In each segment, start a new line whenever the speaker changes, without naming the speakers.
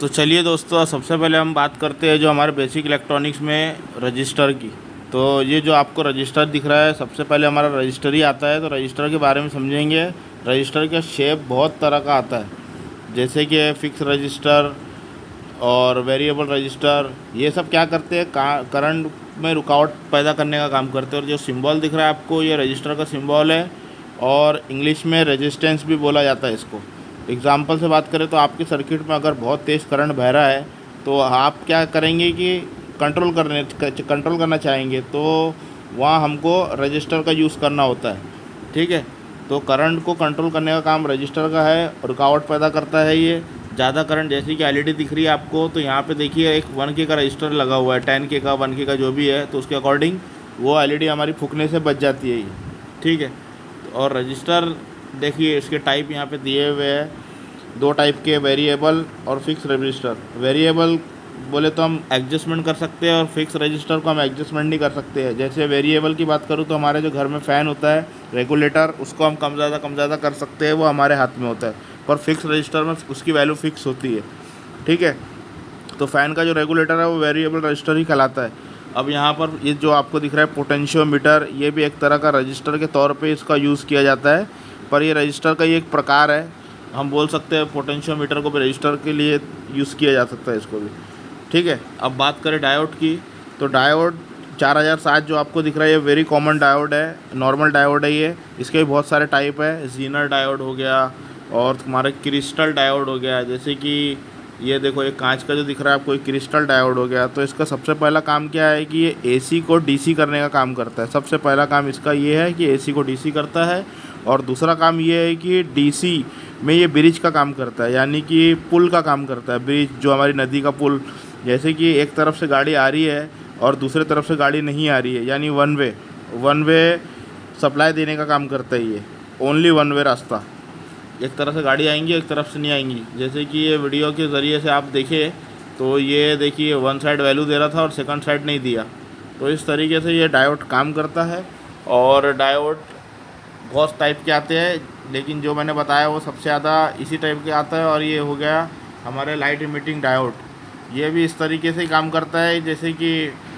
तो चलिए दोस्तों, सबसे पहले हम बात करते हैं जो हमारे बेसिक इलेक्ट्रॉनिक्स में रजिस्टर की। तो ये जो आपको रजिस्टर दिख रहा है, सबसे पहले हमारा रजिस्टर ही आता है। तो रजिस्टर के बारे में समझेंगे। रजिस्टर का शेप बहुत तरह का आता है, जैसे कि फिक्स रजिस्टर और वेरिएबल रजिस्टर। ये सब क्या करते हैं, करंट में रुकावट पैदा करने का काम करते हैं। और जो सिंबल दिख रहा है आपको, ये रजिस्टर का सिंबल है और इंग्लिश में रेजिस्टेंस भी बोला जाता है इसको। एग्ज़ाम्पल से बात करें तो आपके सर्किट में अगर बहुत तेज़ करंट बह रहा है तो आप क्या करेंगे कि कंट्रोल करना चाहेंगे, तो वहाँ हमको रजिस्टर का यूज़ करना होता है। ठीक है, तो करंट को कंट्रोल करने का काम रजिस्टर का है। रुकावट पैदा करता है ये ज़्यादा करंट। जैसे कि एलईडी दिख रही है आपको, तो यहाँ पे देखिए एक 1K का रजिस्टर लगा हुआ है, 10K का, 1K का जो भी है, तो उसके अकॉर्डिंग वो एलईडी हमारी फूकने से बच जाती है ये। ठीक है, और रजिस्टर देखिए इसके टाइप यहाँ पे दिए हुए हैं, 2 टाइप के, वेरिएबल और फिक्स रजिस्टर। वेरिएबल बोले तो हम एडजस्टमेंट कर सकते हैं और फिक्स रजिस्टर को हम एडजस्टमेंट नहीं कर सकते हैं। जैसे वेरिएबल की बात करूँ तो हमारे जो घर में फ़ैन होता है रेगुलेटर, उसको हम कम ज़्यादा कर सकते हैं, वो हमारे हाथ में होता है। पर फिक्स रजिस्टर में उसकी वैल्यू फिक्स होती है। ठीक है, तो फ़ैन का जो रेगुलेटर है वो वेरिएबल रजिस्टर ही कहलाता है। अब यहाँ पर ये जो आपको दिख रहा है पोटेंशियोमीटर, ये भी एक तरह का रजिस्टर के तौर पे इसका यूज़ किया जाता है। पर ये रजिस्टर का ही एक प्रकार है, हम बोल सकते हैं पोटेंशियोमीटर को भी रजिस्टर के लिए यूज़ किया जा सकता है इसको भी। ठीक है, अब बात करें डायोड की, तो डायोड 4007 जो आपको दिख रहा है ये वेरी कॉमन डायोड है, नॉर्मल डायोड है ये। इसके भी बहुत सारे टाइप है, जीनर डायोड हो गया और तुम्हारा क्रिस्टल डायोड हो गया। जैसे कि ये देखो, एक कांच का जो दिख रहा है आपको, एक क्रिस्टल डायोड हो गया। तो इसका सबसे पहला काम क्या है कि ये एसी को डीसी करने का काम करता है। सबसे पहला काम इसका ये है कि एसी को डीसी करता है। और दूसरा काम ये है कि डीसी में ये ब्रिज का काम करता है, यानी कि पुल का काम करता है। ब्रिज जो हमारी नदी का पुल, जैसे कि एक तरफ से गाड़ी आ रही है और दूसरे तरफ से गाड़ी नहीं आ रही है, यानी वन वे सप्लाई देने का काम करता है ये, ओनली वन वे रास्ता। एक तरफ से गाड़ी आएंगी, एक तरफ से नहीं आएंगी। जैसे कि ये वीडियो के ज़रिए से आप देखें तो ये देखिए, वन साइड वैल्यू दे रहा था और सेकंड साइड नहीं दिया। तो इस तरीके से ये डायोड काम करता है। और डायोड बहुत टाइप के आते हैं, लेकिन जो मैंने बताया वो सबसे ज़्यादा इसी टाइप के आता है। और ये हो गया हमारे लाइट इमिटिंग डायोड, ये भी इस तरीके से ही काम करता है, जैसे कि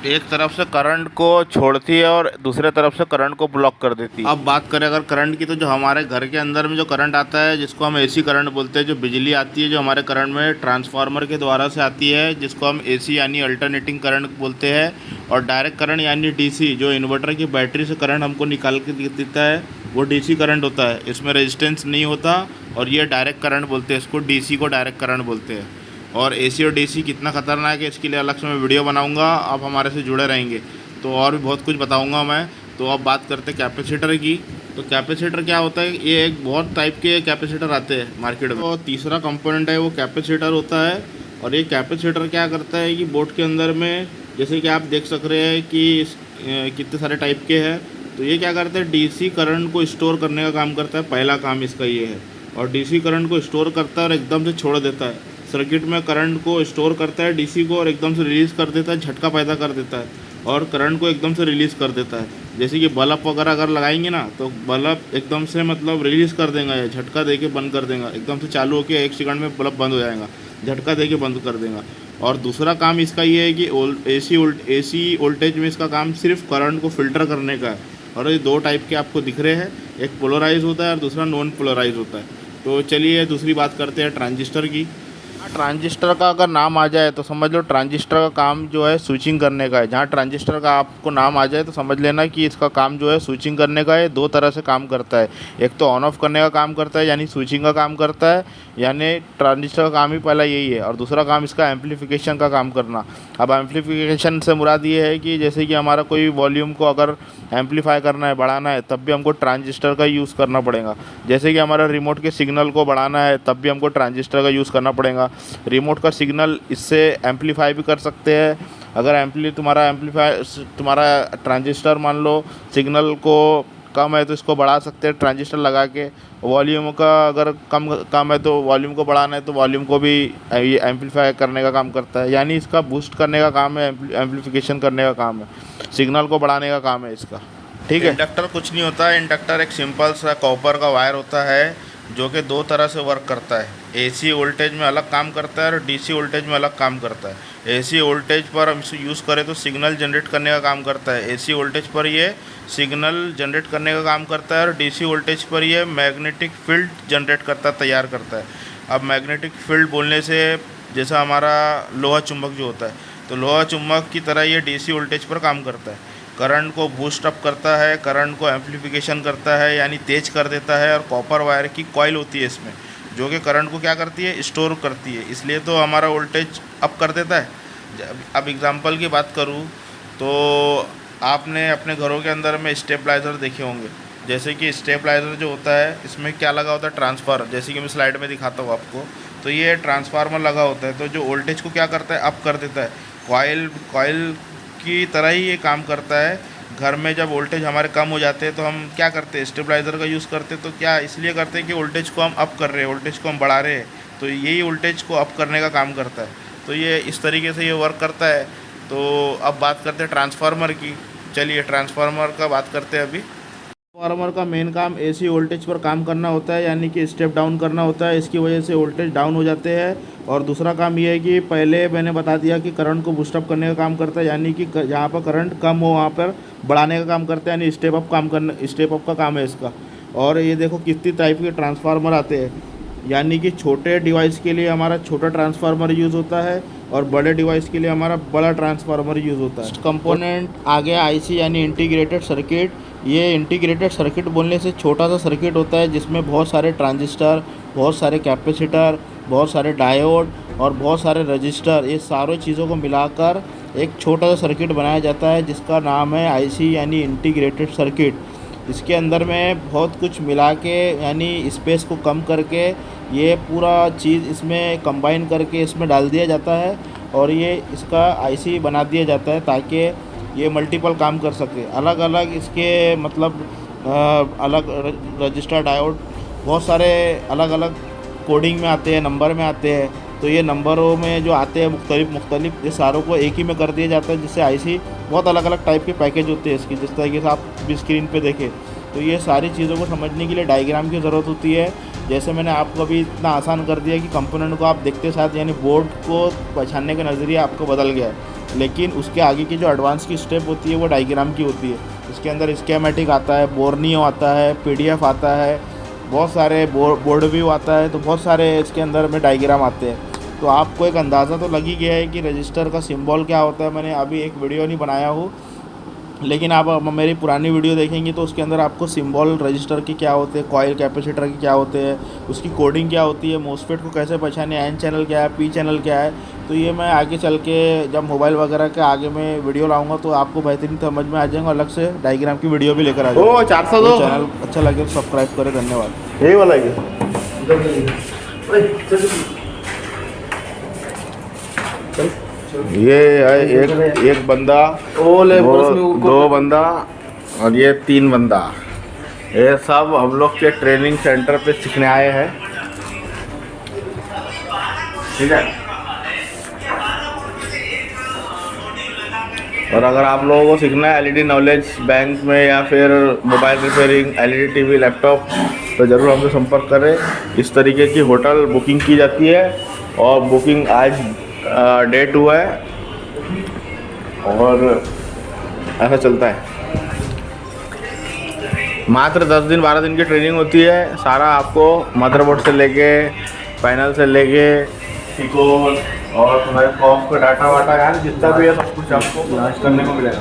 एक तरफ से करंट को छोड़ती है और दूसरे तरफ से करंट को ब्लॉक कर देती है। अब बात करें अगर करंट की, तो जो हमारे घर के अंदर में जो करंट आता है, जिसको हम एसी करंट बोलते हैं, जो बिजली आती है जो हमारे करंट में ट्रांसफार्मर के द्वारा से आती है, जिसको हम एसी यानी अल्टरनेटिंग करंट बोलते हैं। और डायरेक्ट करंट यानी डीसी, जो इन्वर्टर की बैटरी से करंट हमको निकाल के देता है, वो डीसी करंट होता है। इसमें रेजिस्टेंस नहीं होता और ये डायरेक्ट करंट बोलते हैं, इसको डीसी को डायरेक्ट करंट बोलते हैं। और एसी और डीसी कितना ख़तरनाक है, इसके लिए अलग से मैं वीडियो बनाऊंगा, आप हमारे से जुड़े रहेंगे तो और भी बहुत कुछ बताऊंगा मैं। तो अब बात करते हैं कैपेसिटर की। तो कैपेसिटर क्या होता है, ये एक बहुत टाइप के कैपेसिटर आते हैं मार्केट में। तो तीसरा कंपोनेंट है वो कैपेसिटर होता है। और ये कैपेसिटर क्या करता है कि बोर्ड के अंदर में, जैसे कि आप देख सक रहे हैं कि कितने सारे टाइप के हैं, तो ये क्या करता है, डीसी करंट को स्टोर करने का काम करता है। पहला काम इसका ये है। और डीसी करंट को स्टोर करता है और एकदम से छोड़ देता है। सर्किट में करंट को स्टोर करता है डीसी को, और एकदम से रिलीज़ कर देता है, झटका पैदा कर देता है और करंट को एकदम से रिलीज़ कर देता है। जैसे कि बल्ब वगैरह अगर लगाएंगे ना, तो बल्ब एकदम से मतलब रिलीज़ कर देगा, या झटका दे के बंद कर देगा। एकदम से चालू होकर 1 सेकंड में बल्ब बंद हो जाएगा, झटका दे के बंद कर देगा। और दूसरा काम इसका ये है कि एसी वोल्टेज में इसका काम सिर्फ करंट को फ़िल्टर करने का है। और ये 2 टाइप के आपको दिख रहे हैं, एक पोलराइज होता है और दूसरा नॉन पोलराइज होता है। तो चलिए दूसरी बात करते हैं ट्रांजिस्टर की। ट्रांजिस्टर का अगर नाम आ जाए तो समझ लो ट्रांजिस्टर का काम जो है स्विचिंग करने का है। जहाँ ट्रांजिस्टर का आपको नाम आ जाए तो समझ लेना कि इसका काम जो है स्विचिंग करने का है। 2 तरह से काम करता है, एक तो ऑन ऑफ करने का काम करता है, यानी स्विचिंग का काम करता है, यानी ट्रांजिस्टर का काम ही पहला यही है। और दूसरा काम इसका एम्पलीफिकेशन का काम करना। अब एम्पलीफिकेशन से मुराद ये है कि जैसे कि हमारा कोई वॉल्यूम को अगर एम्पलीफाई करना है, बढ़ाना है, तब भी हमको ट्रांजिस्टर का यूज़ करना पड़ेगा। जैसे कि हमारा रिमोट के सिग्नल को बढ़ाना है, तब भी हमको ट्रांजिस्टर का यूज़ करना पड़ेगा। रिमोट का सिग्नल इससे एम्पलीफाई भी कर सकते हैं। अगर तुम्हारा ट्रांजिस्टर मान लो सिग्नल को कम है तो इसको बढ़ा सकते हैं ट्रांजिस्टर लगा के। वॉल्यूम का अगर कम है तो वॉल्यूम को बढ़ाना है तो वॉल्यूम को भी ये एम्पलीफाई करने का काम करता है, यानी इसका बूस्ट करने का काम है, एम्पलीफिकेशन करने का काम है, सिग्नल को बढ़ाने का काम है इसका। ठीक है। इंडक्टर कुछ नहीं होता है, इंडक्टर एक सिंपल सा कॉपर का वायर होता है जो कि दो तरह से वर्क करता है। एसी वोल्टेज में अलग काम करता है और डीसी वोल्टेज में अलग काम करता है। एसी वोल्टेज पर हम इसे यूज़ करें तो सिग्नल जनरेट करने का काम करता है। एसी वोल्टेज पर ये सिग्नल जनरेट करने का काम करता है और डीसी वोल्टेज पर ये मैग्नेटिक फील्ड जनरेट करता, तैयार करता है। अब मैग्नेटिक फील्ड बोलने से जैसा हमारा लोहा चुंबक जो होता है, तो लोहा चुंबक की तरह ये डीसी वोल्टेज पर काम करता है। करंट को बूस्ट अप करता है, करंट को एम्प्लीफिकेशन करता है यानी तेज कर देता है। और कॉपर वायर की कॉइल होती है इसमें, जो कि करंट को क्या करती है, स्टोर करती है, इसलिए तो हमारा वोल्टेज अप कर देता है। अब एग्जांपल की बात करूँ तो आपने अपने घरों के अंदर में स्टेबलाइज़र देखे होंगे। जैसे कि स्टेबलाइज़र जो होता है इसमें क्या लगा होता है, ट्रांसफार्मर, जैसे कि मैं स्लाइड में दिखाता हूँ आपको। तो ये ट्रांसफार्मर लगा होता है, तो जो वोल्टेज को क्या करता है, अप कर देता है। कॉइल की तरह ही ये काम करता है। घर में जब वोल्टेज हमारे कम हो जाते हैं तो हम क्या करते हैं, स्टेबलाइज़र का यूज़ करते हैं। तो क्या इसलिए करते हैं कि वोल्टेज को हम अप कर रहे हैं, वोल्टेज को हम बढ़ा रहे हैं, तो यही वोल्टेज को अप करने का काम करता है। तो ये इस तरीके से ये वर्क करता है। तो अब बात करते हैं ट्रांसफार्मर की। चलिए ट्रांसफार्मर का बात करते हैं अभी। ट्रांसफार्मर का मेन काम एसी वोल्टेज पर काम करना होता है, यानी कि स्टेप डाउन करना होता है। इसकी वजह से वोल्टेज डाउन हो जाते हैं। और दूसरा काम ये है कि पहले मैंने बता दिया कि करंट को बूस्टअप करने का काम करता है, यानी कि जहाँ पर करंट कम हो वहाँ पर बढ़ाने का काम करता है, यानी स्टेप अप का काम है इसका। और ये देखो कितनी टाइप के ट्रांसफार्मर आते हैं, यानी कि छोटे डिवाइस के लिए हमारा छोटा ट्रांसफार्मर यूज़ होता है और बड़े डिवाइस के लिए हमारा बड़ा ट्रांसफार्मर यूज़ होता है। कंपोनेंट आ गया आईसी यानी इंटीग्रेटेड सर्किट। ये इंटीग्रेटेड सर्किट बोलने से छोटा सा सर्किट होता है जिसमें बहुत सारे ट्रांजिस्टर, बहुत सारे कैपेसिटर, बहुत सारे डायोड और बहुत सारे रजिस्टर, ये सारी चीज़ों को मिलाकर एक छोटा सा सर्किट बनाया जाता है जिसका नाम है आईसी यानी इंटीग्रेटेड सर्किट। इसके अंदर में बहुत कुछ मिला के यानी स्पेस को कम करके ये पूरा चीज़ इसमें कंबाइन करके इसमें डाल दिया जाता है और ये इसका आईसी बना दिया जाता है ताकि ये मल्टीपल काम कर सके। अलग अलग इसके मतलब अलग रजिस्टर, डायोड बहुत सारे अलग अलग कोडिंग में आते हैं, नंबर में आते हैं। तो ये नंबरों में जो आते हैं मुख्तलिफ ये सारों को एक ही में कर दिया जाता है, जिससे आईसी बहुत अलग अलग टाइप के पैकेज होते हैं इसकी, जिस तरीके से आप भी स्क्रीन पे देखें। तो ये सारी चीज़ों को समझने के लिए डायग्राम की ज़रूरत होती है। जैसे मैंने आपको अभी इतना आसान कर दिया कि कंपोनेंट को आप देखते साथ यानी बोर्ड को पहचानने का नज़रिया आपको बदल गया है, लेकिन उसके आगे की जो एडवांस की स्टेप होती है वो डायग्राम की होती है। इसके अंदर स्कीमेटिक आता है, बोर्नियो आता है, पीडीएफ आता है, बहुत सारे बोर्ड व्यू आता है, तो बहुत सारे इसके अंदर में डायग्राम आते हैं। तो आपको एक अंदाज़ा तो लग ही गया है कि रजिस्टर का सिंबल क्या होता है। मैंने अभी एक वीडियो नहीं बनाया हूँ, लेकिन आप मेरी पुरानी वीडियो देखेंगे तो उसके अंदर आपको सिंबल रजिस्टर की क्या होते हैं, कॉइल कैपेसिटर की क्या होते हैं, उसकी कोडिंग क्या होती है, मोसफेट को कैसे पहचाने, एन चैनल क्या है, पी चैनल क्या है। तो ये मैं आगे चल के जब मोबाइल वगैरह के आगे मैं वीडियो लाऊंगा तो आपको बेहतरीन समझ में आ जाएगा। अलग से डायग्राम की वीडियो भी लेकर आ जाऊँगा। 402 चैनल अच्छा लगे तो सब्सक्राइब करें। धन्यवाद। यही वाला ये है एक बंदा, दो बंदा और ये 3 बंदा। ये सब हम लोग के ट्रेनिंग सेंटर पे सीखने आए हैं, ठीक है। और अगर आप लोगों को सीखना है एलईडी नॉलेज बैंक में या फिर mobile repairing, LED TV, laptop, तो ज़रूर हमसे संपर्क करें। इस तरीके की होटल बुकिंग की जाती है और बुकिंग आज डे 2 है और ऐसा चलता है। मात्र 10 दिन 12 दिन की ट्रेनिंग होती है। सारा आपको मदरबोर्ड से लेके पैनल से लेके कीबोर्ड और तुम्हारे कॉफ का डाटा वाटा यार जितना भी है सब कुछ आपको करने को मिलेगा।